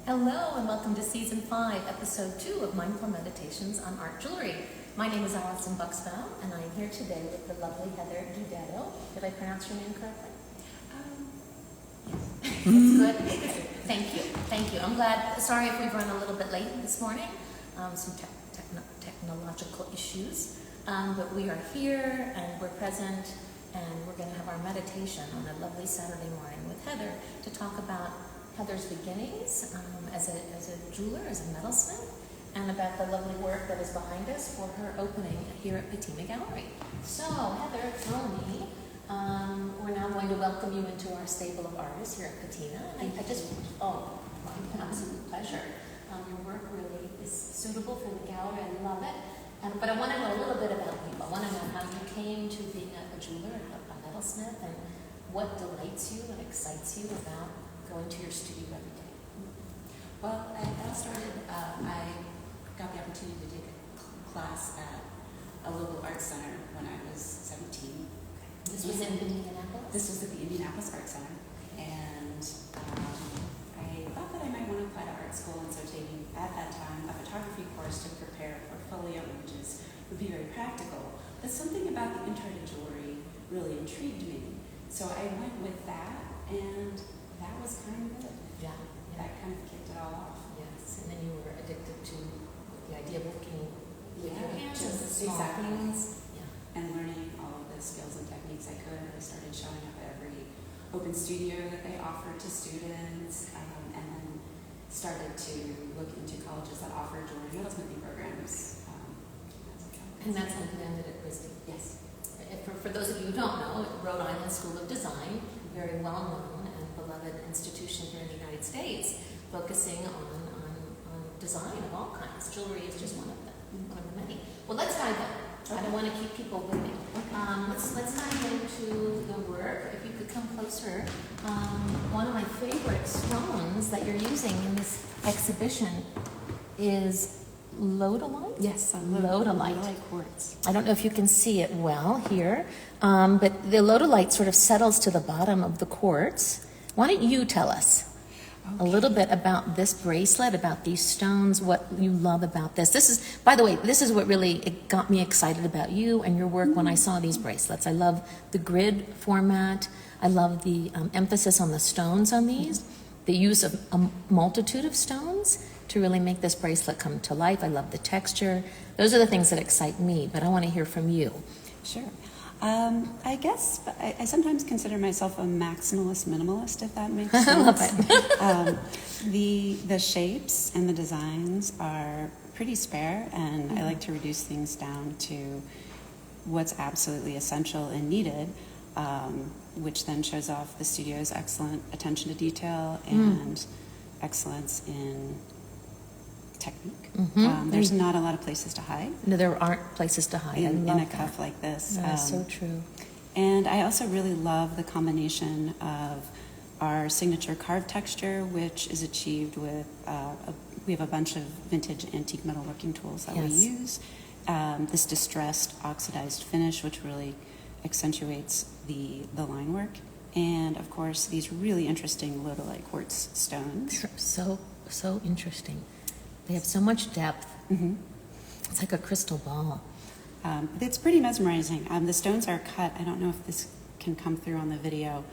Hello and welcome to Season 5, Episode 2 of Mindful Meditations on Art Jewelry. My name is Allison Buchsbaum and I'm here today with the lovely Heather Guidero. Did I pronounce your name correctly? Yes. That's good. Thank you. I'm glad. Sorry if we've run a little bit late this morning. Some technological issues. But we are here and we're present and we're going to have our meditation on a lovely Saturday morning with Heather to talk about Heather's beginnings as a jeweler, as a metalsmith, and about the lovely work that is behind us for her opening here at Patina Gallery. So, Heather, tell me, we're now going to welcome you into our stable of artists here at Patina. My absolute pleasure. Your work really is suitable for the gallery. I love it. But I want to know a little bit about you. I want to know how you came to being a jeweler, a metalsmith, and what delights you and excites you about going to your studio every day. Well, I got the opportunity to take a class at a local art center when I was 17. This was in Indianapolis? This was at the Indianapolis Art Center. And I thought that I might want to apply to art school, and so taking, at that time, a photography course to prepare portfolio images would be very practical. But something about the intro to jewelry really intrigued me. So I went with that, and that was kind of it. Yeah. That kind of kicked it all off. Yes, and then you were addicted to the idea of working with your hands and the just small exactly. things. Yeah. And learning all of the skills and techniques I could. I started showing up at every open studio that they offered to students, and then started to look into colleges that offer jewelry and metalsmithing programs. And that's how you ended at RISD. Yes. For those of you who don't know, Rhode Island School of Design, very well-known and beloved institution here in the United States, focusing on design of all kinds. Jewelry is just one of them, one of the many. Well, let's dive in. I don't want to keep people waiting. Let's dive into the work. If you could come closer. One of my favorite stones that you're using in this exhibition is lodolite? Yes, lodolite quartz. I don't know if you can see it well here, but the lodolite sort of settles to the bottom of the quartz. Why don't you tell us a little bit about this bracelet, about these stones, what you love about this? This is, by the way, this is what really got me excited about you and your work when I saw these bracelets. I love the grid format. I love the emphasis on the stones on these, the use of a multitude of stones to really make this bracelet come to life. I love the texture. Those are the things that excite me, but I want to hear from you. Sure. I guess I sometimes consider myself a maximalist minimalist, if that makes sense. I love it. The shapes and the designs are pretty spare, and I like to reduce things down to what's absolutely essential and needed, which then shows off the studio's excellent attention to detail and excellence in technique. There's not a lot of places to hide. No, there aren't places to hide. In a cuff like this. That's so true. And I also really love the combination of our signature carved texture, which is achieved with, we have a bunch of vintage antique metalworking tools that we use. This distressed oxidized finish, which really accentuates the line work. And of course, these really interesting lodolite quartz stones. So interesting. They have so much depth. It's like a crystal ball. It's pretty mesmerizing. The stones are cut. I don't know if this can come through on the video,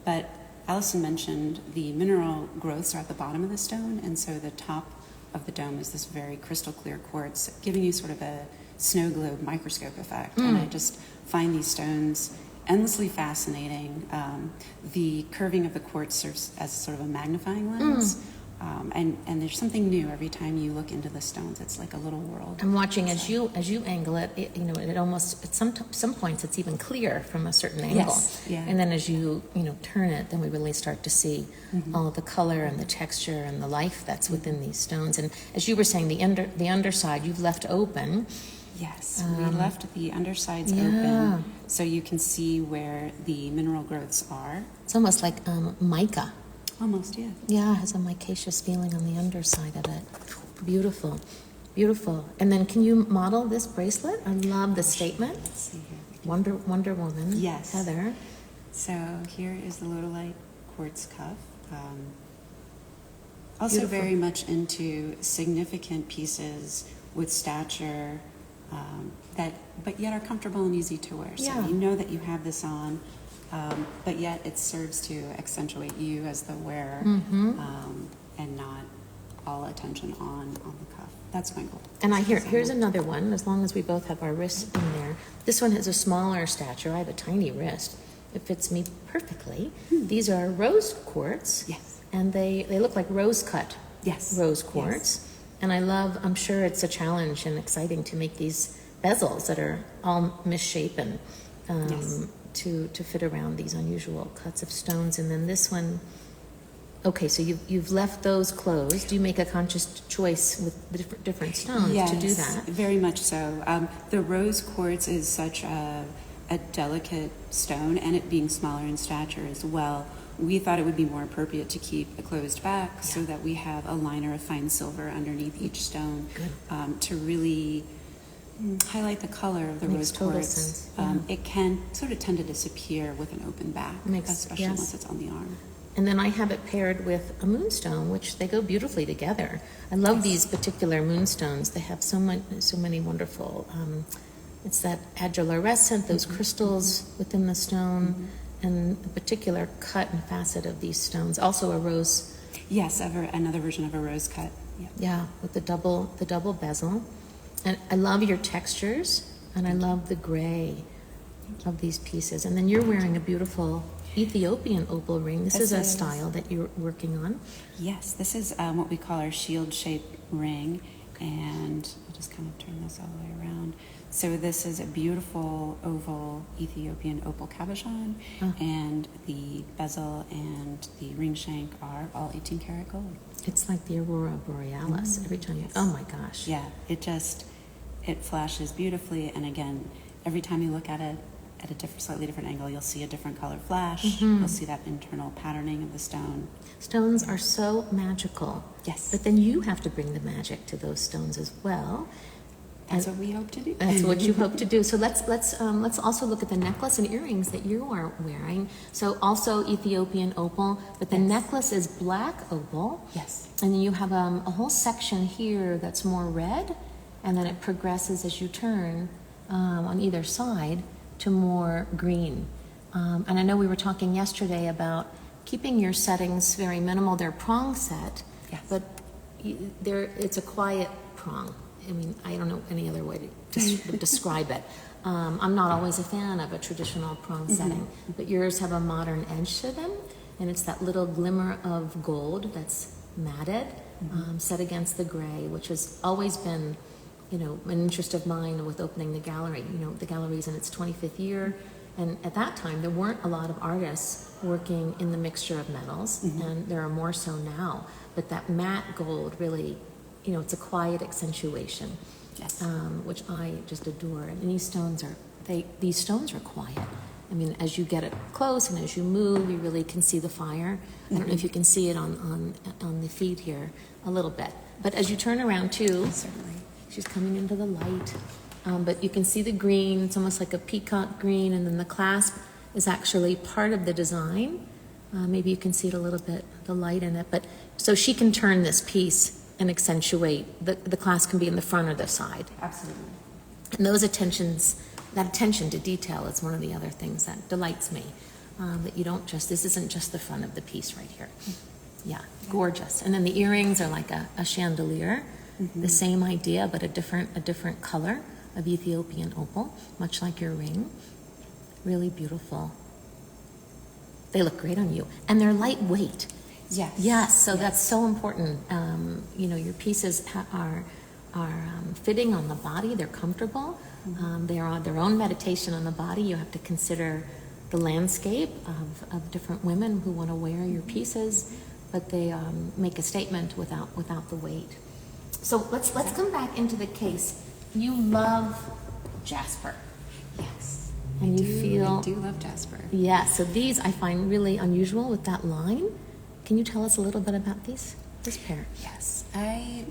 but Allison mentioned the mineral growths are at the bottom of the stone, and so the top of the dome is this very crystal clear quartz, giving you sort of a snow globe microscope effect. And I just find these stones endlessly fascinating. The curving of the quartz serves as sort of a magnifying lens. And there's something new every time you look into the stones. It's like a little world. I'm watching as you angle it. It almost at some points it's even clear from a certain angle. Yes, yeah. And then as you turn it, then we really start to see all of the color and the texture and the life that's within these stones. And as you were saying, the underside you've left open. Yes, we left the undersides open so you can see where the mineral growths are. It's almost like mica. Almost, yeah. Yeah, it has a micaceous feeling on the underside of it. Beautiful, beautiful. And then can you model this bracelet? I love the statement. Let's see here. Wonder Woman. Yes. Heather. So here is the lodolite quartz cuff. Also Beautiful. very much into significant pieces with stature but yet are comfortable and easy to wear. So Yeah. you know that you have this on, but yet it serves to accentuate you as the wearer and not all attention on the cuff. That's my goal. And here's another one, as long as we both have our wrists in there. This one has a smaller stature. I have a tiny wrist. It fits me perfectly. These are rose quartz. Yes. And they look like rose cut Yes. rose quartz. And I'm sure it's a challenge and exciting to make these bezels that are all misshapen to fit around these unusual cuts of stones. And then this one, okay, so you've left those closed. Do you make a conscious choice with the different stones to do that? Very much so. The rose quartz is such a delicate stone, and it being smaller in stature as well, we thought it would be more appropriate to keep a closed back so that we have a liner of fine silver underneath each stone to really highlight the color of the Makes rose total quartz. sense. Yeah. It can sort of tend to disappear with an open back, especially once it's on the arm. And then I have it paired with a moonstone, which they go beautifully together. I love these particular moonstones. They have so many wonderful. It's that adularescent, those crystals within the stone, and the particular cut and facet of these stones. Also a rose. Yes, another version of a rose cut. Yep. Yeah, with the double bezel. And I love your textures, and I love the gray of these pieces. And then you're wearing a beautiful Ethiopian opal ring. This is a style that you're working on. Yes, this is what we call our shield-shaped ring, and I'll just kind of turn this all the way around. So this is a beautiful oval Ethiopian opal cabochon, and the bezel and the ring shank are all 18 karat gold. It's like the aurora borealis every time. Oh my gosh. Yeah, it flashes beautifully, and again, every time you look at it at a slightly different angle, you'll see a different color flash. You'll see that internal patterning of the stone. Stones are so magical. Yes. But then you have to bring the magic to those stones as well. That's what we hope to do. That's what you hope to do. So let's also look at the necklace and earrings that you are wearing. So also Ethiopian opal, but the necklace is black opal. Yes. And then you have a whole section here that's more red, and then it progresses as you turn on either side to more green. And I know we were talking yesterday about keeping your settings very minimal. They're prong set, but it's a quiet prong. I mean, I don't know any other way to describe it. I'm not always a fan of a traditional prong setting, but yours have a modern edge to them, and it's that little glimmer of gold that's matted, set against the gray, which has always been, an interest of mine with opening the gallery. The gallery's in its 25th year, and at that time there weren't a lot of artists working in the mixture of metals, and there are more so now. But that matte gold really, it's a quiet accentuation, which I just adore. And these stones are quiet. I mean, as you get it close and as you move, you really can see the fire. I don't know if you can see it on the feed here a little bit. But as you turn around too, certainly, she's coming into the light. But you can see the green. It's almost like a peacock green, and then the clasp is actually part of the design. Maybe you can see it a little bit, the light in it. But so she can turn this piece and accentuate. The clasp can be in the front or the side. Absolutely. And that attention to detail is one of the other things that delights me. That you don't this isn't just the front of the piece right here. Yeah, gorgeous. And then the earrings are like a chandelier, the same idea, but a different color of Ethiopian opal, much like your ring. Really beautiful. They look great on you, and they're lightweight. Yes. So that's so important. Your pieces are fitting on the body. They're comfortable. They are their own meditation on the body. You have to consider the landscape of different women who want to wear your pieces, but they make a statement without the weight. So let's come back into the case. You love jasper. Yes. And I do love jasper. Yeah, so these I find really unusual with that line. Can you tell us a little bit about this pair? Yes. I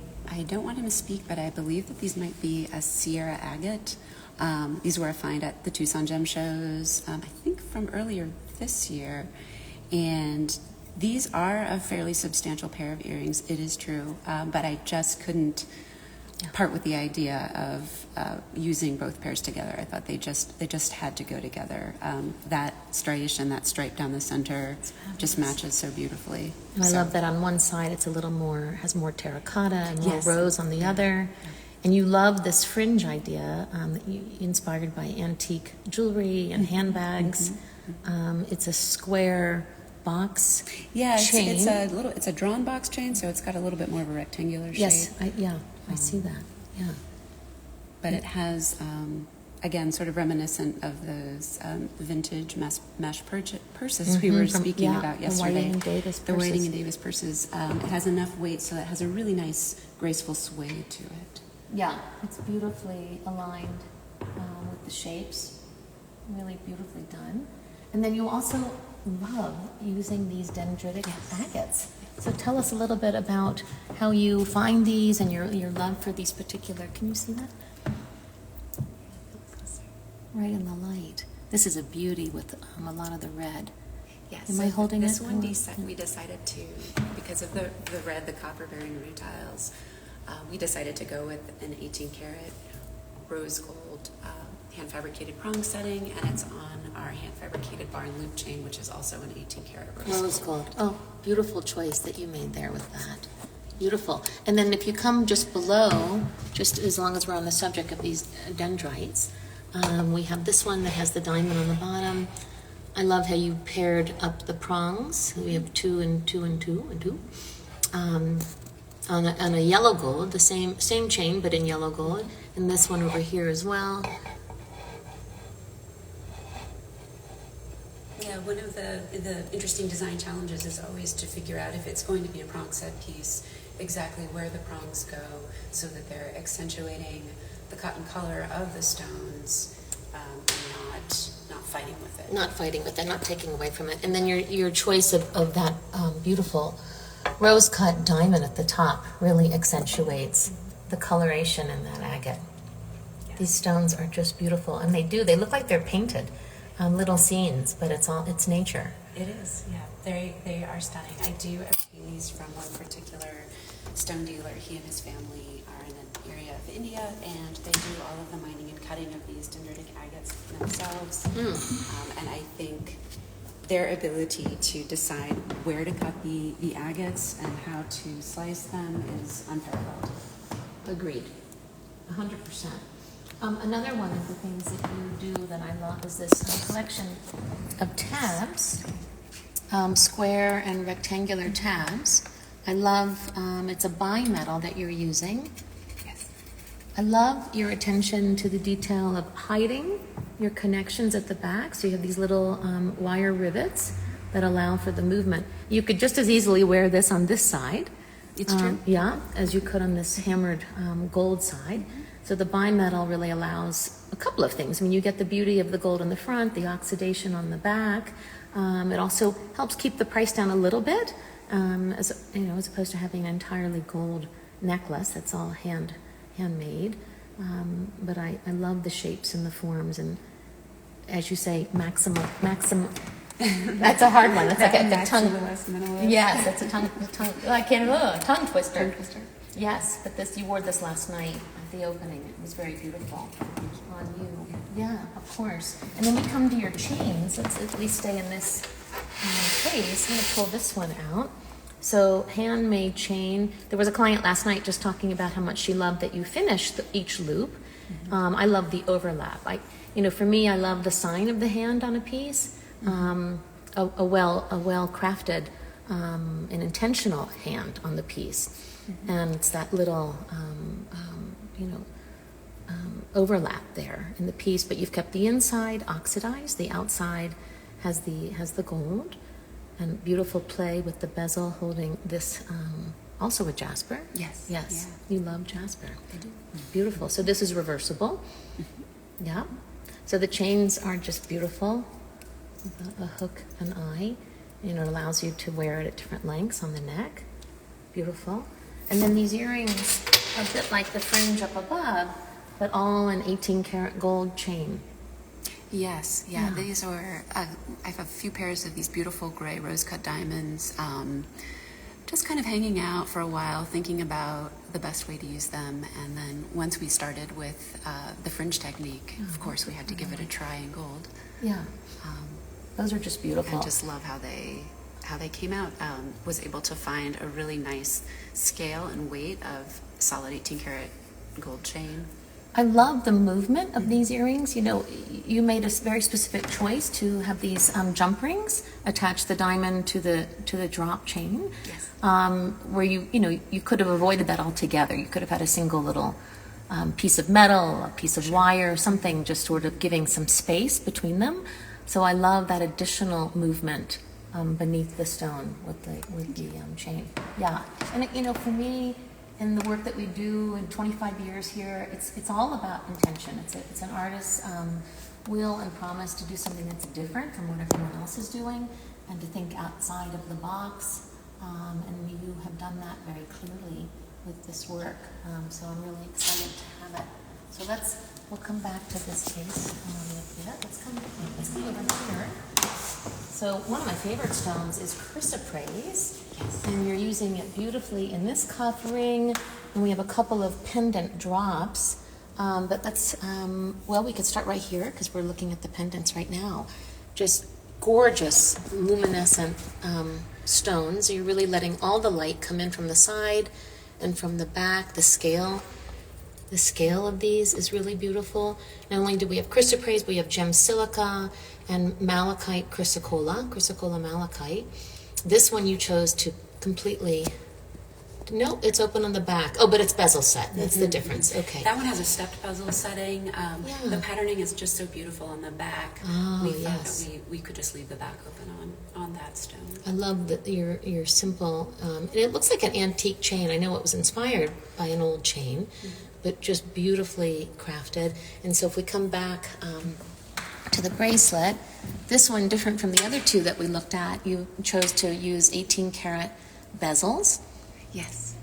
don't want to misspeak, but I believe that these might be a Sierra agate. These were I find at the Tucson Gem Shows, I think from earlier this year. And These are a fairly substantial pair of earrings, it is true, but I just couldn't part with the idea of using both pairs together. I thought they just had to go together. That striation, that stripe down the center, just matches so beautifully. And I love that on one side it's a little more, has more terracotta and more rose on the other. And you love this fringe idea that you inspired by antique jewelry and handbags. It's a square box chain. It's a drawn box chain, so it's got a little bit more of a rectangular shape. Yes, I see that. Yeah, but it has again sort of reminiscent of those vintage mesh purses we were speaking about yesterday. The Whiting and Davis purses. The Whiting and Davis purses. It has enough weight so that it has a really nice, graceful sway to it. Yeah, it's beautifully aligned with the shapes. Really beautifully done. And then you also love using these dendritic agates. So tell us a little bit about how you find these and your love for these particular. Can you see that? Right in the light. This is a beauty with a lot of the red. Yes. Am I holding this it? one we decided to, because of the red, the copper bearing rutiles, we decided to go with an 18 karat rose gold hand fabricated prong setting, and it's on our hand fabricated bar and loop chain, which is also an 18 karat rose gold. Oh, beautiful choice that you made there with that. Beautiful. And then if you come just below, just as long as we're on the subject of these dendrites, we have this one that has the diamond on the bottom. I love how you paired up the prongs. We have 2 and 2 and 2 and 2. On a yellow gold, the same chain, but in yellow gold. And this one over here as well. Yeah, one of the interesting design challenges is always to figure out, if it's going to be a prong set piece, exactly where the prongs go so that they're accentuating the cotton color of the stones and not fighting with it. Not fighting with it, not taking away from it. And then your choice of that beautiful rose cut diamond at the top really accentuates the coloration in that agate. Yes. These stones are just beautiful, and they look like they're painted. Little scenes, but it's nature. It is, yeah. They are stunning. I do obtain these from one particular stone dealer. He and his family are in an area of India, and they do all of the mining and cutting of these dendritic agates themselves. And I think their ability to decide where to cut the agates and how to slice them is unparalleled. Agreed, 100%. Another one of the things that you do that I love is this collection of tabs, square and rectangular tabs. I love, it's a bimetal that you're using. Yes. I love your attention to the detail of hiding your connections at the back. So you have these little wire rivets that allow for the movement. You could just as easily wear this on this side. It's true. Yeah, as you could on this hammered gold side. So the bimetal really allows a couple of things. I mean, you get the beauty of the gold on the front, the oxidation on the back. It also helps keep the price down a little bit, as opposed to having an entirely gold necklace that's all handmade. But I love the shapes and the forms, and as you say, maximum. That's a hard one. That's like a tongue. Yes, that's a tongue. I can't. Tongue twister. Tongue twister. Yes, but you wore this last night at the opening. It was very beautiful on you. Yeah, of course. And then we come to your chains. Let's at least stay in this case. I'm going to pull this one out. So handmade chain. There was a client last night just talking about how much she loved that you finished each loop. I love the overlap. For me, I love the sign of the hand on a piece. A well crafted, an intentional hand on the piece. And it's that little, overlap there in the piece, but you've kept the inside oxidized, the outside has the gold, and beautiful play with the bezel holding this, also a jasper. Yes. Yes, Yeah. you love jasper. I do. Beautiful. So this is reversible. Yeah. So the chains are just beautiful. A hook and eye. It allows you to wear it at different lengths on the neck. Beautiful. And then these earrings are a bit like the fringe up above, but all an 18 karat gold chain. Yes, yeah. These are, I have a few pairs of these beautiful gray rose-cut diamonds, just kind of hanging out for a while, thinking about the best way to use them. And then once we started with the fringe technique, of course, we had to give it a try in gold. Yeah. Those are just beautiful. I just love how they came out. Was able to find a really nice scale and weight of solid 18 karat gold chain. I love the movement of these earrings. You know, you made a very specific choice to have these jump rings attach the diamond to the drop chain. Yes. Where you could have avoided that altogether. You could have had a single little piece of metal, a piece of wire, something just sort of giving some space between them. So I love that additional movement beneath the stone with the chain. Yeah, and for me, in the work that we do in 25 years here, it's all about intention. It's an artist's will and promise to do something that's different from what everyone else is doing, and to think outside of the box. And you have done that very clearly with this work. So I'm really excited to have it. So we'll come back to this case. Let's come over here. So one of my favorite stones is chrysoprase. Yes. And you're using it beautifully in this cuff ring. And we have a couple of pendant drops. But that's, we could start right here because we're looking at the pendants right now. Just gorgeous luminescent stones. You're really letting all the light come in from the side and from the back. The scale of these is really beautiful. Not only do we have chrysoprase, we have gem silica and malachite chrysocolla malachite. This one you chose to completely, no, it's open on the back. Oh, but it's bezel set. That's the difference. Okay. That one has a stepped bezel setting. The patterning is just so beautiful on the back. We thought that we could just leave the back open on that stone. I love that your simple, and it looks like an antique chain. I know it was inspired by an old chain, but just beautifully crafted. And so if we come back to the bracelet, this one, different from the other two that we looked at, you chose to use 18 karat bezels. Yes.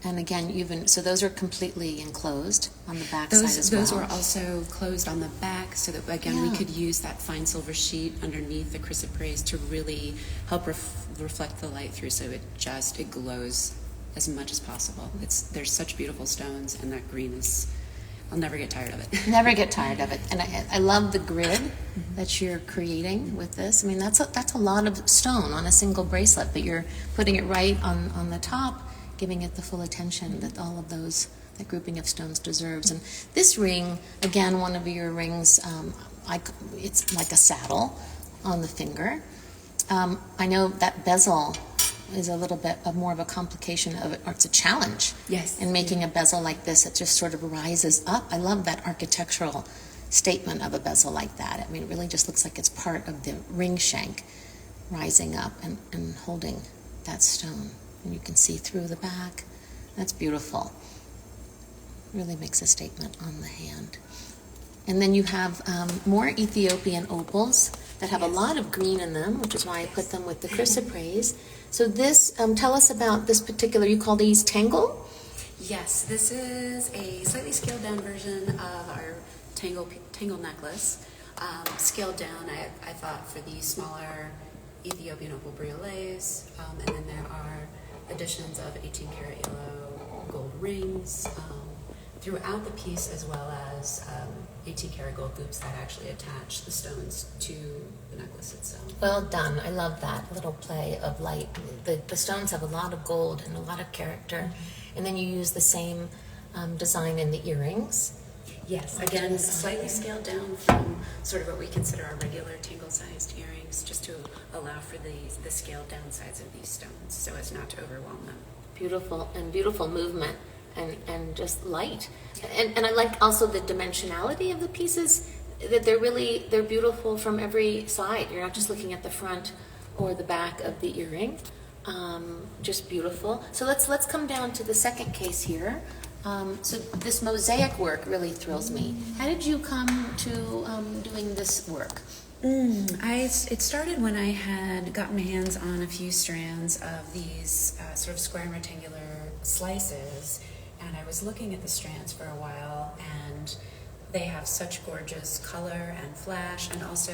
And again, so those are completely enclosed on the back side as well. Those were also closed on the back so that, again, we could use that fine silver sheet underneath the chrysoprase to really help reflect the light through, so it glows as much as possible. There's such beautiful stones, and that green is, I'll never get tired of it. Never get tired of it. And I love the grid that you're creating with this. I mean, that's a lot of stone on a single bracelet, but you're putting it right on the top, giving it the full attention that all of that grouping of stones deserves. And this ring, again, one of your rings, it's like a saddle on the finger. I know that bezel is a little bit more of a complication of it, or it's a challenge. Yes. In making a bezel like this, it just sort of rises up. I love that architectural statement of a bezel like that. I mean, it really just looks like it's part of the ring shank rising up and holding that stone. And you can see through the back. That's beautiful. Really makes a statement on the hand. And then you have more Ethiopian opals that have a lot of green in them, which is why I put them with the chrysoprase. So this, tell us about this particular, you call these tangle? Yes, this is a slightly scaled down version of our tangle necklace. Scaled down, I thought, for the smaller Ethiopian opal briolets, and then there are additions of 18 karat yellow gold rings throughout the piece, as well as 18 karat gold loops that actually attach the stones to the necklace itself. Well done. I love that little play of light. The stones have a lot of gold and a lot of character. And then you use the same design in the earrings. Yes, again, slightly scaled down from sort of what we consider our regular tangle-sized earrings, just to allow for the scaled down sides of these stones, so as not to overwhelm them. Beautiful movement and just light. And I like also the dimensionality of the pieces, that they're beautiful from every side. You're not just looking at the front or the back of the earring. Just beautiful. So let's come down to the second case here. So this mosaic work really thrills me. How did you come to doing this work? It started when I had gotten my hands on a few strands of these sort of square and rectangular slices, and I was looking at the strands for a while, and they have such gorgeous color and flash, and also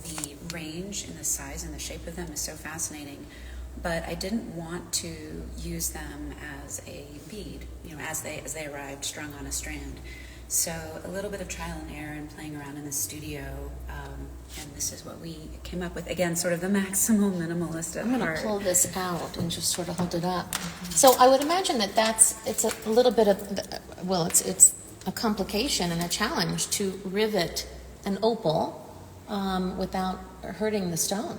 the range in the size and the shape of them is so fascinating. But I didn't want to use them as a bead, as they arrived strung on a strand. So a little bit of trial and error and playing around in the studio, and this is what we came up with. Again, sort of the maximal minimalist at I'm going heart. to pull this out and just sort of hold it up. So I would imagine that it's a little bit of, well, it's a complication and a challenge to rivet an opal without hurting the stone.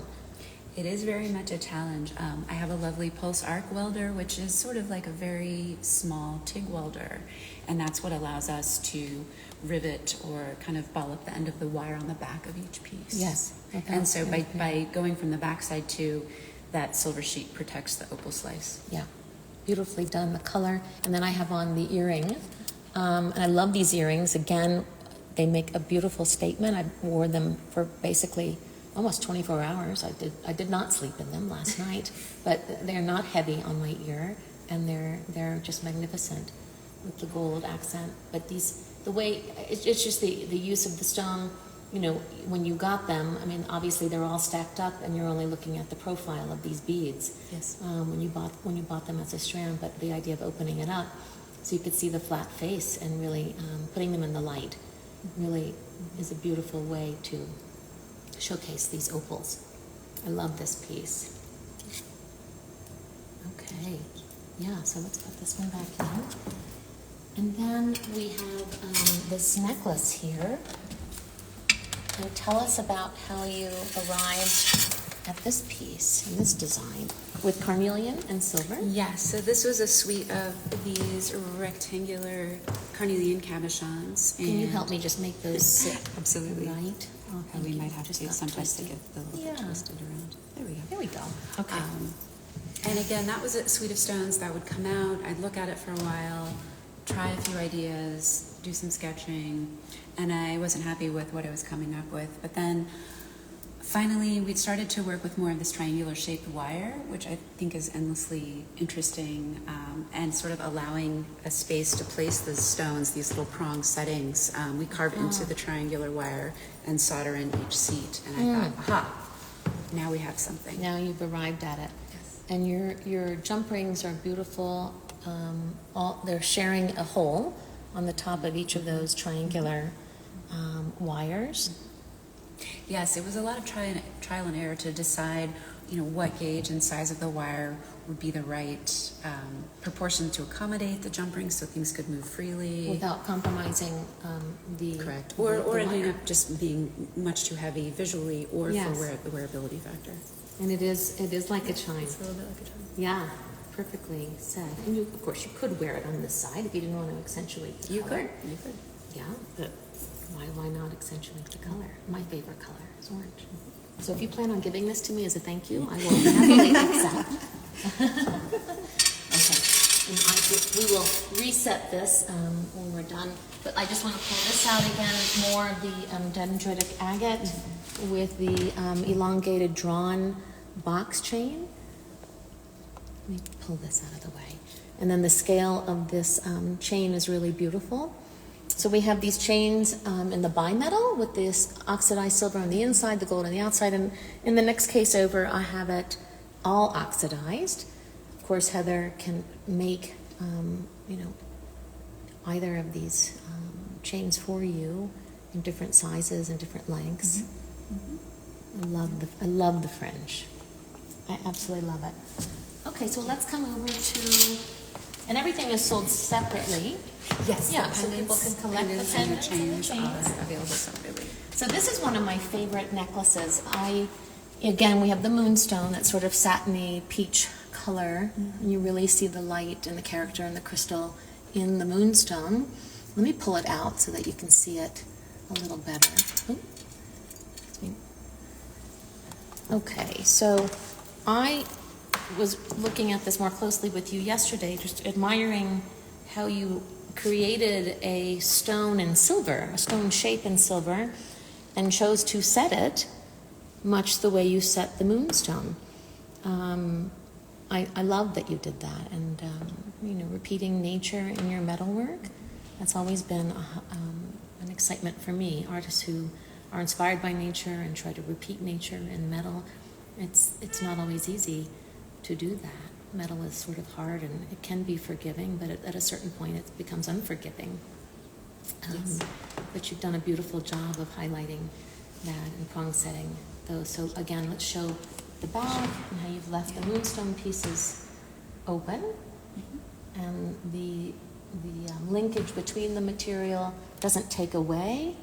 It is very much a challenge. I have a lovely pulse arc welder, which is sort of like a very small TIG welder, and that's what allows us to rivet or kind of ball up the end of the wire on the back of each piece. Yes. And so by going from the backside to that silver sheet protects the opal slice. Yeah, beautifully done, the color. And then I have on the earring. And I love these earrings. Again, they make a beautiful statement. I wore them for basically almost 24 hours. I did not sleep in them last night, but they're not heavy on my ear, and they're just magnificent with the gold accent. But it's just the use of the stone. When you got them, I mean, obviously they're all stacked up, and you're only looking at the profile of these beads. Yes. When you bought them as a strand, but the idea of opening it up so you could see the flat face and really putting them in the light really is a beautiful way to showcase these opals. I love this piece. Okay, yeah, so let's put this one back in. And then we have this necklace here. Now tell us about how you arrived at this piece and this design with carnelian and silver. Yes, so this was a suite of these rectangular carnelian cabochons. Can you help me just make those sit Absolutely. right? Oh, And we thank might you. have Just to not sometimes to twisted. get the little bit Yeah. twisted around. There we go. There we go. Okay. And again, that was a suite of stones that would come out. I'd look at it for a while, try a few ideas, do some sketching, and I wasn't happy with what I was coming up with. But then finally, we'd started to work with more of this triangular shaped wire, which I think is endlessly interesting, and sort of allowing a space to place the stones, these little prong settings. We carve into the triangular wire and solder in each seat. And I thought, aha, now we have something. Now you've arrived at it. Yes. And your jump rings are beautiful. They're sharing a hole on the top of each of those triangular wires. Yes, it was a lot of trial and error to decide, what gauge and size of the wire would be the right proportion to accommodate the jump rings so things could move freely. Without compromising the Correct. the Or ending wire. up just being much too heavy visually or Yes. for the wearability factor. And it is like a chime. It's a little bit like a charm. Yeah, perfectly said. And of course, you could wear it on this side if you didn't want to accentuate the You color. could. You could. Yeah, but why not accentuate the color? My favorite color is orange. So if you plan on giving this to me as a thank you, I will happily accept. Okay, and we will reset this when we're done. But I just want to pull this out again, more of the dendritic agate with the elongated drawn box chain. Let me pull this out of the way. And then the scale of this chain is really beautiful. So we have these chains in the bimetal with this oxidized silver on the inside, the gold on the outside. And in the next case over, I have it all oxidized. Of course, Heather can make, either of these chains for you in different sizes and different lengths. I love the fringe. I absolutely love it. Okay, so let's come over to, and everything is sold separately. Yes. Yeah, so people can collect the pendants and the pendants and the chains chains. are available separately. So this is one of my favorite necklaces. Again, we have the moonstone, that sort of satiny peach color, and you really see the light and the character and the crystal in the moonstone. Let me pull it out so that you can see it a little better. Okay, so I was looking at this more closely with you yesterday, just admiring how you created a stone in silver, a stone shape in silver, and chose to set it much the way you set the moonstone. I love that you did that, and repeating nature in your metalwork, that's always been an excitement for me. Artists who are inspired by nature and try to repeat nature in metal. It's not always easy to do that. Metal is sort of hard and it can be forgiving, but at a certain point it becomes unforgiving. Yes. But you've done a beautiful job of highlighting that and prong setting those. So again, let's show the back and how you've left the moonstone pieces open, and the linkage between the material doesn't take away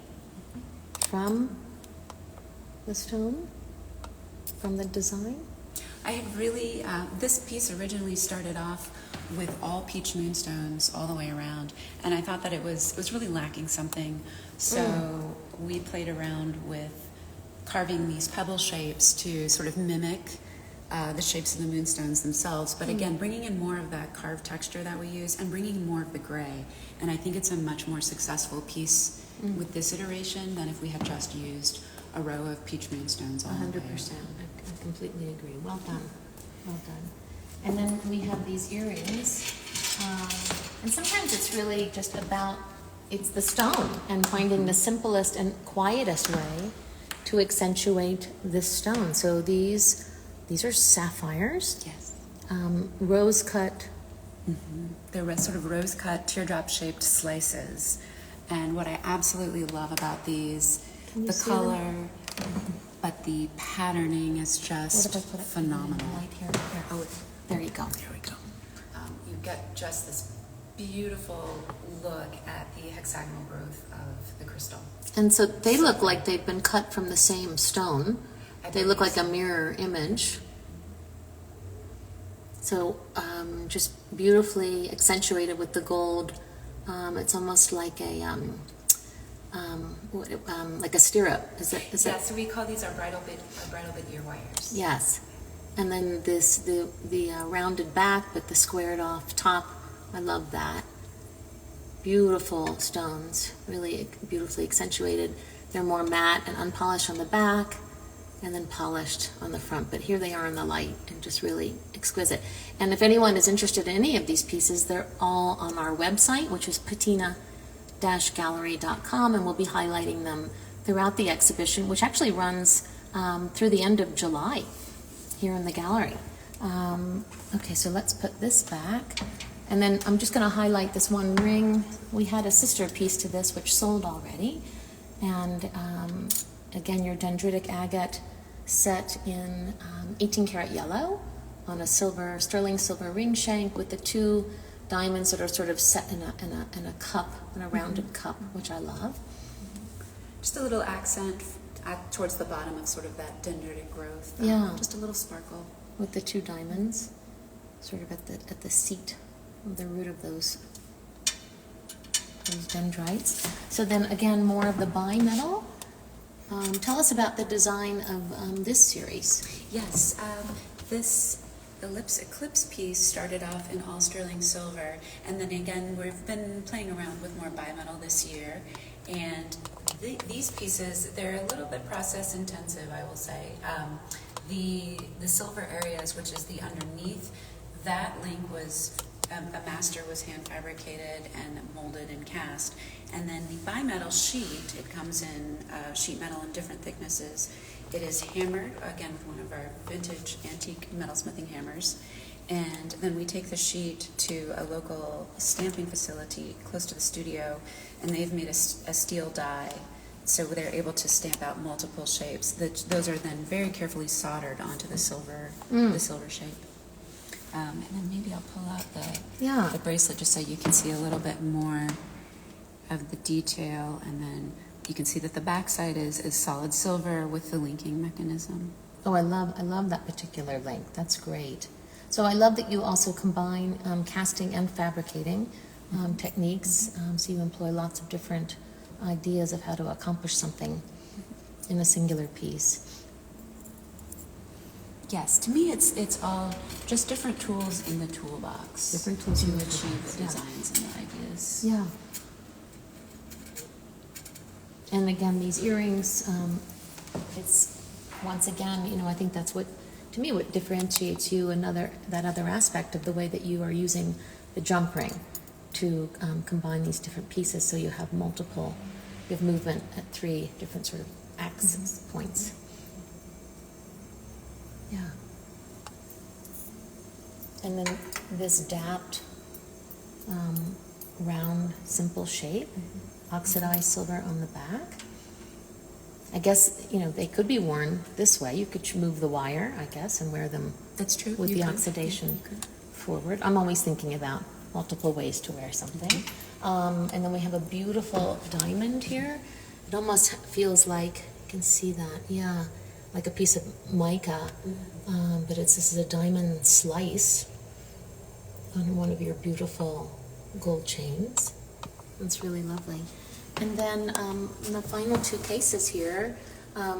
from the stone, from the design. I had really, this piece originally started off with all peach moonstones all the way around, and I thought that it was really lacking something, so we played around with carving these pebble shapes to sort of mimic the shapes of the moonstones themselves, but again, bringing in more of that carved texture that we use and bringing in more of the gray, and I think it's a much more successful piece with this iteration than if we had just used a row of peach moonstones all the way. 100%. I completely agree. Well done. Well done. And then we have these earrings. And sometimes it's really just about, it's the stone and finding the simplest and quietest way to accentuate this stone. So these are sapphires. Yes. Rose cut. They're sort of rose-cut, teardrop-shaped slices. And what I absolutely love about these, Can you the see color, them? but the patterning is What just if I put it phenomenal. right here? Here. Oh, There you go. there we go. You get just this beautiful look at the hexagonal growth of the crystal. And so they look like they've been cut from the same stone. They look like a believe mirror image. So just beautifully accentuated with the gold. It's almost like a like a stirrup. Is it? Yeah, so we call these our bridal bit ear wires. Yes. And then the rounded back, but the squared off top. I love that. Beautiful stones, really beautifully accentuated. They're more matte and unpolished on the back, and then polished on the front. But here they are in the light, and just really exquisite. And if anyone is interested in any of these pieces, they're all on our website, which is patina-gallery.com, and we'll be highlighting them throughout the exhibition, which actually runs through the end of July here in the gallery. Okay, so let's put this back. And then I'm just going to highlight this one ring. We had a sister piece to this, which sold already. And again, your dendritic agate set in 18 karat yellow on a sterling silver ring shank with the two diamonds that are sort of set in a cup, in a rounded cup, which I love. Just a little accent towards the bottom of sort of that dendritic growth. Yeah. Just a little sparkle. With the two diamonds, sort of at the seat of the root of those dendrites. So then again, more of the bimetal. Tell us about the design of this series. Yes, the Lips Eclipse piece started off in all sterling silver, and then again we've been playing around with more bimetal this year, and these pieces, they're a little bit process intensive, I will say. The silver areas, which is the underneath, that link was a master was hand fabricated and molded and cast, and then the bimetal sheet, it comes in sheet metal in different thicknesses. It is hammered again with one of our vintage antique metalsmithing hammers, and then we take the sheet to a local stamping facility close to the studio, and they've made a steel die, so they're able to stamp out multiple shapes. Those are then very carefully soldered onto the silver shape. And then maybe I'll pull out the bracelet just so you can see a little bit more of the detail, and then you can see that the backside is solid silver with the linking mechanism. Oh, I love that particular link. That's great. So I love that you also combine casting and fabricating techniques. So you employ lots of different ideas of how to accomplish something in a singular piece. Yes, to me it's all just different tools in the toolbox. Different tools to in the achieve toolbox, the yeah. designs and the ideas. Yeah. And again, these earrings, it's once again, I think that's what differentiates you, that other aspect of the way that you are using the jump ring to combine these different pieces, so you have multiple you have movement at 3 different sort of axis points. Yeah. And then this dapped, round, simple shape, oxidized silver on the back. I guess, they could be worn this way. You could move the wire, I guess, and wear them That's true. with You the could. oxidation Yeah, you could. forward. I'm always thinking about multiple ways to wear something. And then we have a beautiful diamond here. It almost feels like, you can see that, yeah, like a piece of mica, but this is a diamond slice on one of your beautiful gold chains. It's really lovely. And then in the final 2 cases here,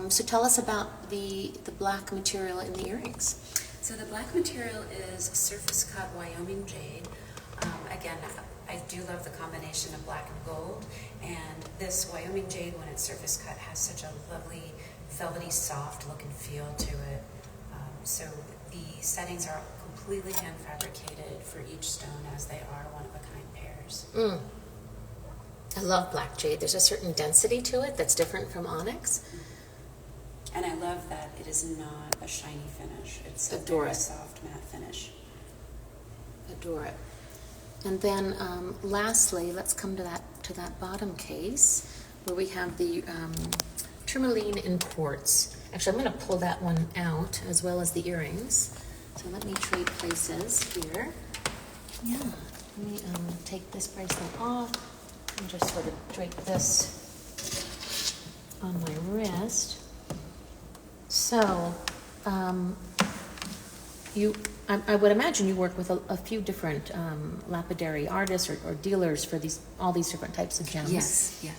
so tell us about the black material in the earrings. So the black material is surface cut Wyoming jade. Again, I do love the combination of black and gold, and this Wyoming jade, when it's surface cut, has such a lovely velvety soft look and feel to it. So the settings are completely hand fabricated for each stone, as they are one-of-a-kind pairs. I love black jade. There's a certain density to it that's different from onyx. And I love that it is not a shiny finish. It's Adore a very it. soft matte finish. Adore it. And then lastly, let's come to that bottom case where we have the tourmaline in quartz. Actually, I'm going to pull that one out as well as the earrings. So let me trade places here. Yeah, let me take this bracelet off and just sort of drape this on my wrist. So, I would imagine you work with a few different lapidary artists or dealers for all these different types of gems. Yes. Yeah.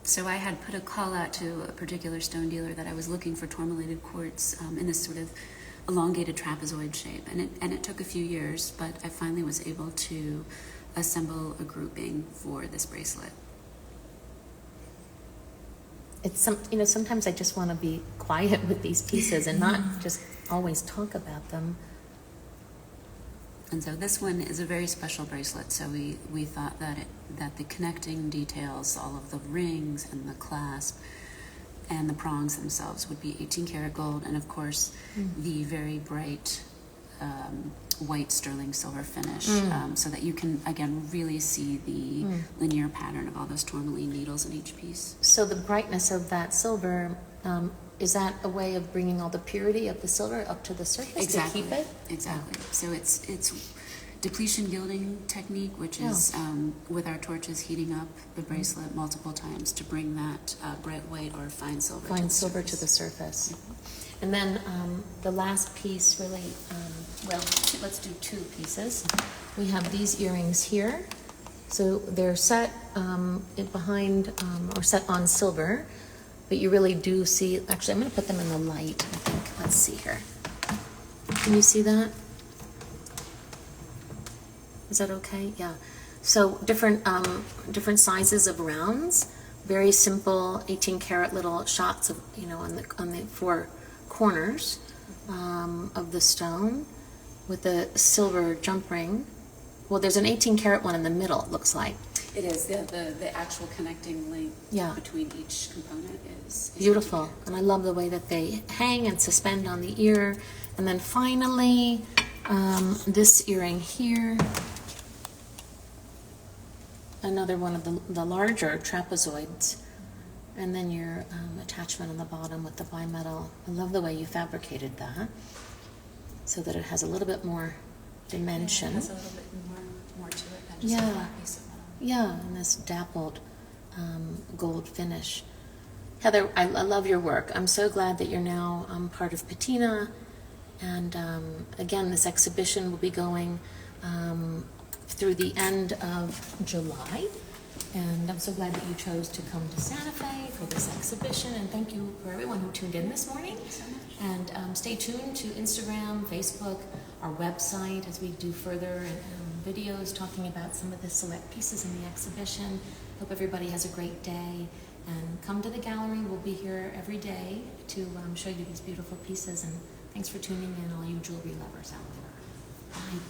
So I had put a call out to a particular stone dealer that I was looking for tourmalinated quartz in this sort of elongated trapezoid shape, and it took a few years, but I finally was able to assemble a grouping for this bracelet. It's sometimes I just want to be quiet with these pieces and not just always talk about them. And so this one is a very special bracelet. So we thought that the connecting details, all of the rings and the clasp and the prongs themselves would be 18 karat gold, and of course the very bright white sterling silver finish, so that you can again really see the linear pattern of all those tourmaline needles in each piece. So the brightness of that silver, is that a way of bringing all the purity of the silver up to the surface Exactly. to keep it? Exactly. So it's depletion gilding technique, which is with our torches heating up the bracelet multiple times to bring that bright white or fine silver To the surface. And then the last piece really, let's do 2 pieces. We have these earrings here. So they're set behind or set on silver, but you really do see, actually I'm going to put them in the light, I think. Let's see here. Can you see that? Is that okay? Yeah. So different sizes of rounds, very simple 18 karat little shots of, on the 4 corners of the stone with the silver jump ring. Well, there's an 18 karat one in the middle, it looks like. It is. The actual connecting link between each component is beautiful. And I love the way that they hang and suspend on the ear. And then finally, this earring here, another one of the larger trapezoids. And then your attachment on the bottom with the bimetal. I love the way you fabricated that so that it has a little bit more dimension. Yeah, it has a little bit more to it than just a flat piece of metal. Yeah, and this dappled gold finish. Heather, I love your work. I'm so glad that you're now part of Patina. And again, this exhibition will be going through the end of July. And I'm so glad that you chose to come to Santa Fe for this exhibition. And thank you for everyone who tuned in this morning. Thank you so much. And stay tuned to Instagram, Facebook, our website as we do further videos talking about some of the select pieces in the exhibition. Hope everybody has a great day. And come to the gallery. We'll be here every day to show you these beautiful pieces. And thanks for tuning in, all you jewelry lovers out there. Bye.